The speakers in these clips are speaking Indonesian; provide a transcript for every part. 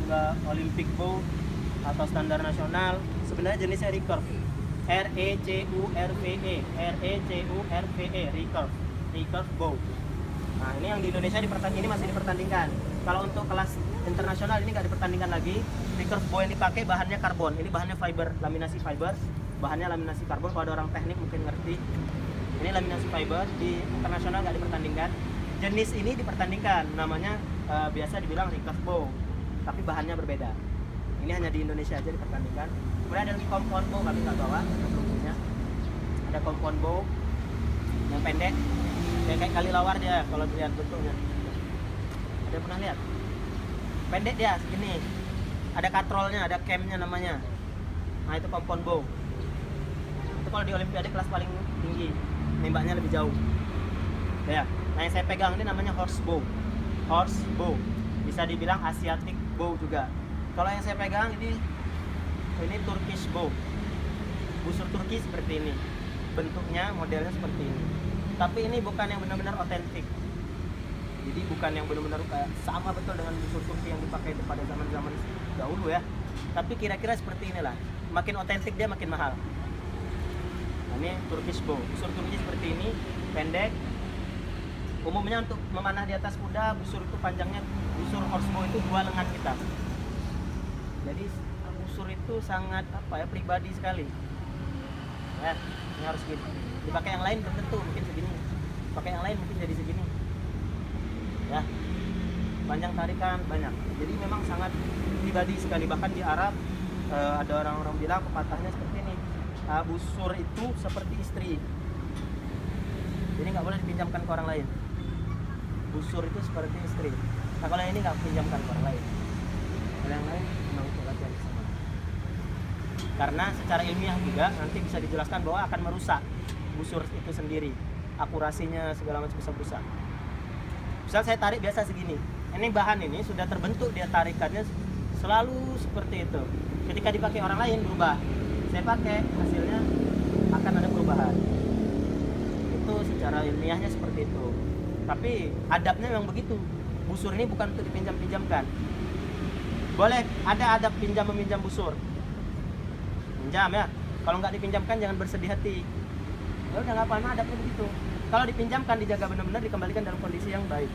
juga Olympic bow atau standar nasional. Sebenarnya jenisnya recurve. RECURVE, recurve, recurve bow. Nah ini yang di Indonesia ini masih dipertandingkan. Kalau untuk kelas internasional ini nggak dipertandingkan lagi. Recurve bow yang dipakai bahannya karbon. Ini bahannya fiber, laminasi fiber. Bahannya laminasi karbon. Kalau ada orang teknik mungkin ngerti. Ini laminasi fiber, di internasional nggak dipertandingkan. Jenis ini dipertandingkan, namanya biasa dibilang recurve bow, tapi bahannya berbeda. Ini hanya di Indonesia aja dipertandingkan. Kemudian ada compound bow, kami nggak bawa logonya. Ada compound bow yang pendek, kayak kali lawar dia kalau dilihat bentuknya. Ada pernah lihat? Pendek dia segini. Ada katrolnya, ada camnya namanya. Nah itu compound bow. Itu kalau di Olimpiade kelas paling tinggi, nembaknya lebih jauh. Ya. Nah yang saya pegang ini namanya horse bow. Horse bow. Bisa dibilang Asiatic bow juga. Kalau yang saya pegang ini Turkish bow. Busur Turki seperti ini. Bentuknya, modelnya seperti ini. Tapi ini bukan yang benar-benar otentik. Jadi bukan yang benar-benar kayak sama betul dengan busur Turki yang dipakai pada zaman-zaman dahulu ya. Tapi kira-kira seperti inilah. Makin otentik dia makin mahal. Nah, ini Turkish bow. Busur Turki seperti ini, pendek. Umumnya untuk memanah di atas kuda, busur itu panjangnya, busur horse bow itu 2 lengan kita. Jadi busur itu sangat pribadi sekali. Ya, ini harus gitu. Dipakai yang lain belum tentu, mungkin segini. Pakai yang lain mungkin jadi segini. Ya, panjang tarikan banyak. Jadi memang sangat pribadi sekali. Bahkan di Arab ada orang-orang bilang pepatahnya seperti ini. Busur itu seperti istri. Jadi nggak boleh dipinjamkan ke orang lain. Busur itu seperti istri. Nah kalau yang ini nggak pinjamkan ke orang lain. Kalau yang lain memang untuk latihan bersama. Karena secara ilmiah juga nanti bisa dijelaskan bahwa akan merusak busur itu sendiri, akurasinya segala macam bisa rusak. Misal saya tarik biasa segini, ini bahan ini sudah terbentuk, dia tarikannya selalu seperti itu. Ketika dipakai orang lain berubah, saya pakai hasilnya akan ada perubahan. Itu secara ilmiahnya seperti itu. Tapi adabnya memang begitu. Busur ini bukan untuk dipinjam-pinjamkan. Boleh ada adab pinjam meminjam busur. Pinjam ya. Kalau nggak dipinjamkan jangan bersedih hati. Ya udah nggak apa-apa, adabnya begitu. Kalau dipinjamkan dijaga benar-benar, dikembalikan dalam kondisi yang baik.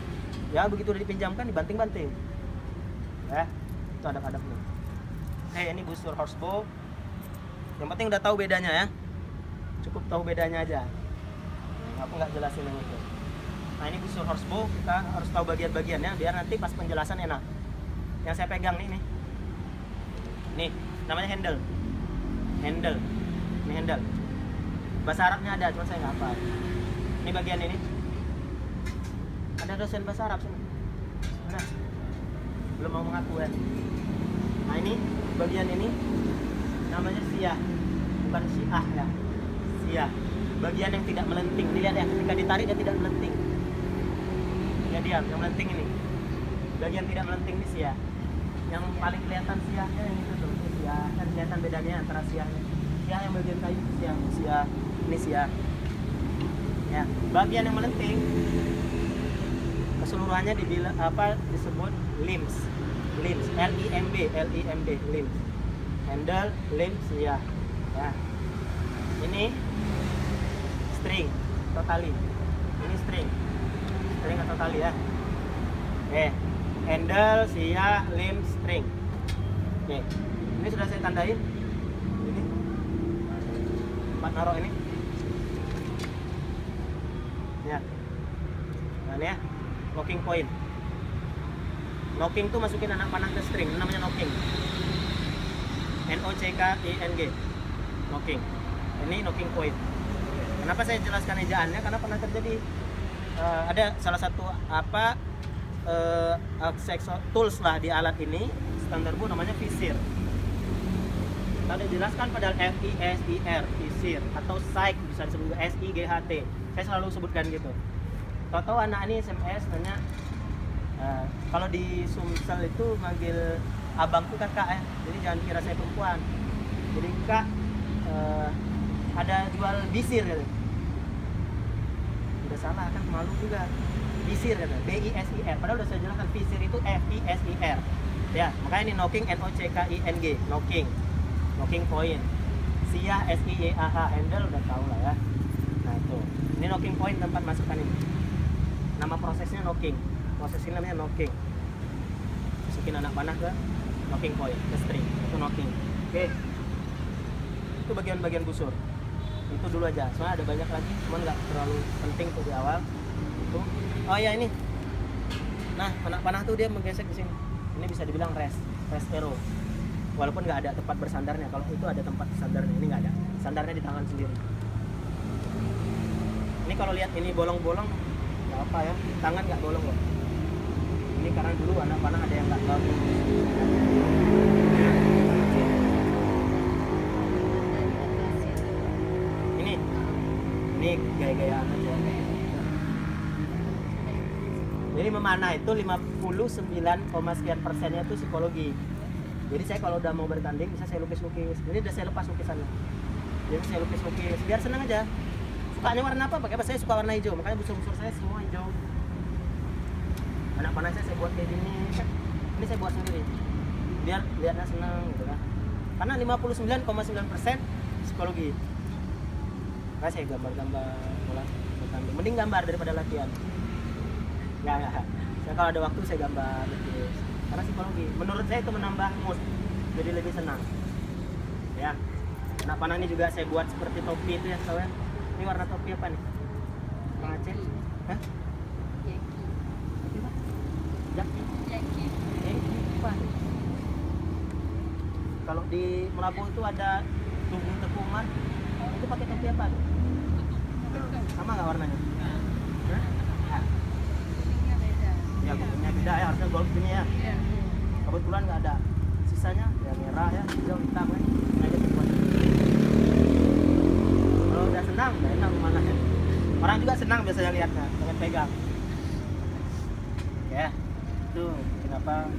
Ya begitu udah dipinjamkan dibanting-banting. Ya itu adab-adabnya. Ini busur horse bow. Yang penting udah tahu bedanya ya. Cukup tahu bedanya aja. Aku nggak jelasin yang itu. Nah ini busur horse bow, kita harus tahu bagian-bagiannya biar nanti pas penjelasan enak. Yang saya pegang nih, nih namanya handle. Ini handle. Bahasa Arabnya ada, cuma saya nggak hafal. Ini bagian ini. Ada dosen bahasa Arab sini. Mana? Belum mau mengaku ya. Nah ini bagian ini namanya siyah, bukan syiah ya. Siyah. Bagian yang tidak melenting. Dilihat ya, ketika ditarik dia tidak melenting. Dia diam, yang melenting ini. Bagian tidak melenting ini siyah. Yang paling kelihatan siyahnya yang itu tuh, siyah. Kan kelihatan bedanya antara siyahnya. Siyah yang bagian kayu itu siyah. Ini siyah. Ya, bagian yang melenting keseluruhannya disebut limbs. Limbs, L-I-M-B, limbs. Handle, limbs, ya. Ya. Ini string atau tali. Ini string atau tali ya. Oke. Handle, siyah, limbs, string. Oke. Ini sudah saya tandain. Ini tempat naruh ini. Ya. Nah, ini ya. Locking point. Knocking tuh masukin anak panah ke string, namanya knocking. N-O-C-K-I-N-G. Knocking. Ini knocking point. Kenapa saya jelaskan ejaannya? Karena pernah terjadi ada salah satu tools lah di alat ini standar bu namanya visir. Tadi dijelaskan pada FISIR, visir atau sight bisa disebut SIGHT. Saya selalu sebutkan gitu. Tahu anak ini SMS nanya, kalau di Sumsel itu manggil abangku kakak ya, jadi jangan kira saya perempuan. Jadi kak ada jual bisir gitu. Udah salah kan, malu juga. Bisir kata, BISIR. Padahal udah saya jelaskan visir itu FISIR. Ya, makanya ini knocking, NOCKING, knocking point. SIAH, SIYAH, handle udah tahu lah ya. Nah itu, ini knocking point tempat masukkan ini. Nama prosesnya knocking, proses ini namanya knocking. Masukin anak panah ke knocking point, ke string, itu knocking. Oke, itu bagian-bagian busur. Itu dulu aja, soalnya ada banyak lagi, cuman nggak terlalu penting tuh di awal. Itu, oh ya ini. Nah, anak panah tuh dia menggesek di sini. Ini bisa dibilang rest arrow. Walaupun nggak ada tempat bersandarnya. Kalau itu ada tempat sandarnya, ini nggak ada. Sandarnya di tangan sendiri. Ini kalau lihat ini bolong-bolong, nggak apa ya. Tangan nggak bolong loh. Ini karena dulu anak panah ada yang nggak tahu. Ini gaya-gayaan aja. Jadi memanah itu 59,sekian% itu psikologi. Jadi saya kalau udah mau bertanding bisa saya lukis-lukis. Jadi udah saya lepas lukisannya. Jadi saya lukis-lukis biar senang aja. Sukanya warna apa? Pakai apa? Saya suka warna hijau. Makanya busur-busur saya semua hijau. Anak panah saya buat kayak gini. Ini saya buat sendiri. Biar lihatnya senang gitu kan. Karena 59,9% psikologi. Makanya saya gambar-gambar bertanding. Mending gambar daripada latihan. Enggak. Saya kalau ada waktu saya gambar lukis. Karena psikologi, menurut saya itu menambah mood, jadi lebih senang. Ya, anak panah ini juga saya buat seperti topi itu ya, tahu ya? Ini warna topi apa nih? Bang Aceh? Hah? Topi apa? Jaki? Apa? Kalau di Melabuh itu ada Tugu Teku Umar, itu pakai topi apa tuh? Sama nggak warnanya? Ya bentuknya beda ya, harusnya gold gini ya. Kebetulan nggak ada, sisanya ya merah ya, hijau, hitam kan. Kalau udah senang, udah enak mana ya. Orang juga senang biasanya lihatnya, pengen pegang. Ya, itu kenapa?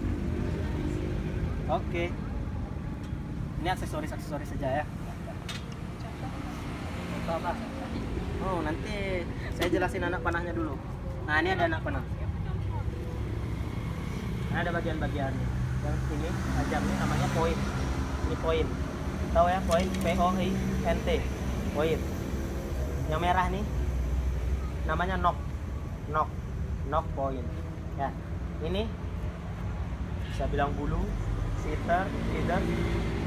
Oke. Ini aksesoris saja ya. Contoh apa? Oh nanti saya jelasin anak panahnya dulu. Nah ini ada anak panah. Nah, ada bagian-bagiannya. Yang ini tajamnya namanya point. Ini point. Tahu ya point? POINT. Point. Yang merah nih namanya knock point. Ya. Ini bisa bilang bulu, sitter, feeder,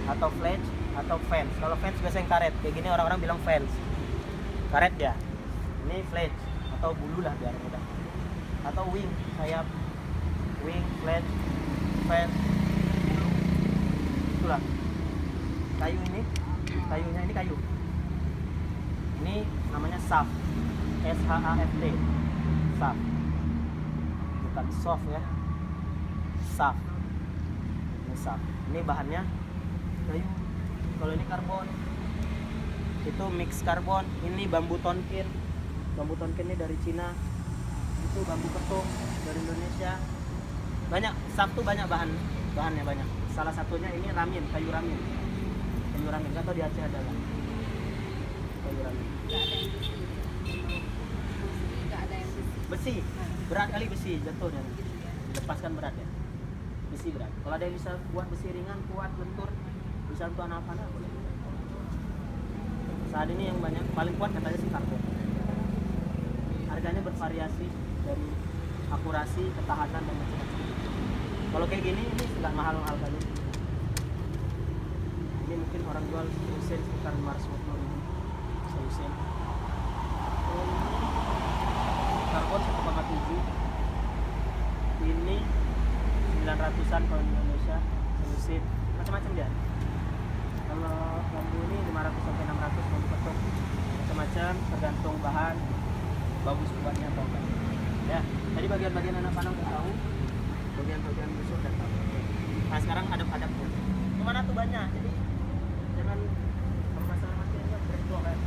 atau flange, atau fence. Kalau fence biasanya yang karet. Kayak gini orang-orang bilang fence. Karet ya. Ini flange atau bulu lah biar mudah. Atau wing, sayap. Wing, flange, fence, bulu, itulah kayu ini, kayunya ini kayu. Ini namanya shaft, SHAFT, shaft, bukan soft ya, shaft. Ini shaft. Ini bahannya kayu. Kalau ini karbon, itu mix karbon. Ini bambu tonkin. Bambu tonkin ini dari Cina. Itu bambu ketung dari Indonesia. Banyak, shaft tuh banyak bahannya banyak. Salah satunya ini ramin, kayu ramin. Kayu ramin, atau di Aceh adalah kayu ramin. Nggak ada yang Besi, berat kali besi, jatuh dan lepaskan berat ya. Besi berat. Kalau ada yang bisa buat besi ringan, kuat, lentur, bisa untuk anak panah boleh. Saat ini yang banyak, paling kuat katanya sih karbon. Harganya bervariasi dari akurasi, ketahanan dan macam-macam. Kalau kayak gini ini nggak mahal-mahal kali. Ini mungkin orang jual sen sekitar 550.000 sen. Karbon 1,7. Ini 900-an kalau di Indonesia. Sen macam-macam dia. Kalau bambu ini 500 sampai 600 bambu ketung. Macam-macam tergantung bahan. Bagus buatnya atau enggak. Ya, tadi bagian-bagian anak panah udah tahu. Bagian-bagian busur udah tahu. Nah sekarang adab-adabnya. Kemana tuh banyak, jadi jangan masalah materinya berdoa kan.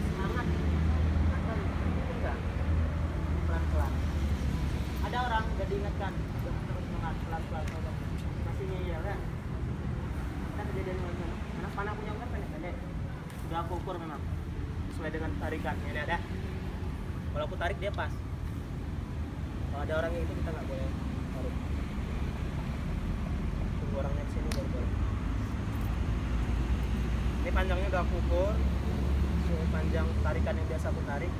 Semangat, akan enggak pelan-pelan. Ada orang udah diingatkan, terus semangat pelan-pelan masih ngeyel kan. Kita kejadian macam anak panah punya umur pendek-pendek. Udah aku ukur memang sesuai dengan tarikan. Ini ada. Kalau aku tarik dia pas. Kalau ada orang yang itu kita nggak boleh tarik. panjangnya udah aku ukur. Panjang tarikan yang biasa aku tarik.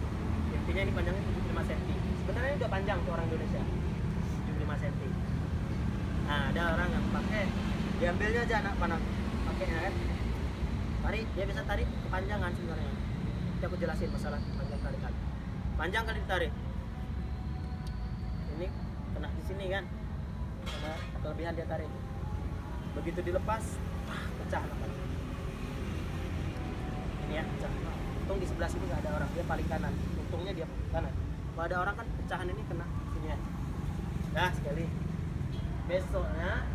Intinya ini panjangnya 75 cm. Sebenarnya ini udah panjang tuh orang Indonesia. 75 cm. Nah, ada orang yang pakai, diambilnya aja anak panah pakainya kan. Tarik, dia bisa tarik kepanjangan sebenarnya. Nanti aku jelasin masalah panjang tarikan. Panjang kali ditarik. Ini kena di sini kan. Karena kelebihan dia tarik. Begitu dilepas, pecah anak. Ini ya, pecah. Untung di sebelah sini nggak ada orang, dia paling kanan. Untungnya dia kanan. Kalau ada orang kan pecahan ini kena sini ya. Nah, sekali. Besoknya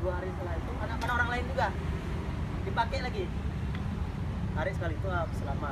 2 hari setelah itu ada orang lain juga dipakai lagi. Tarik sekali itu selama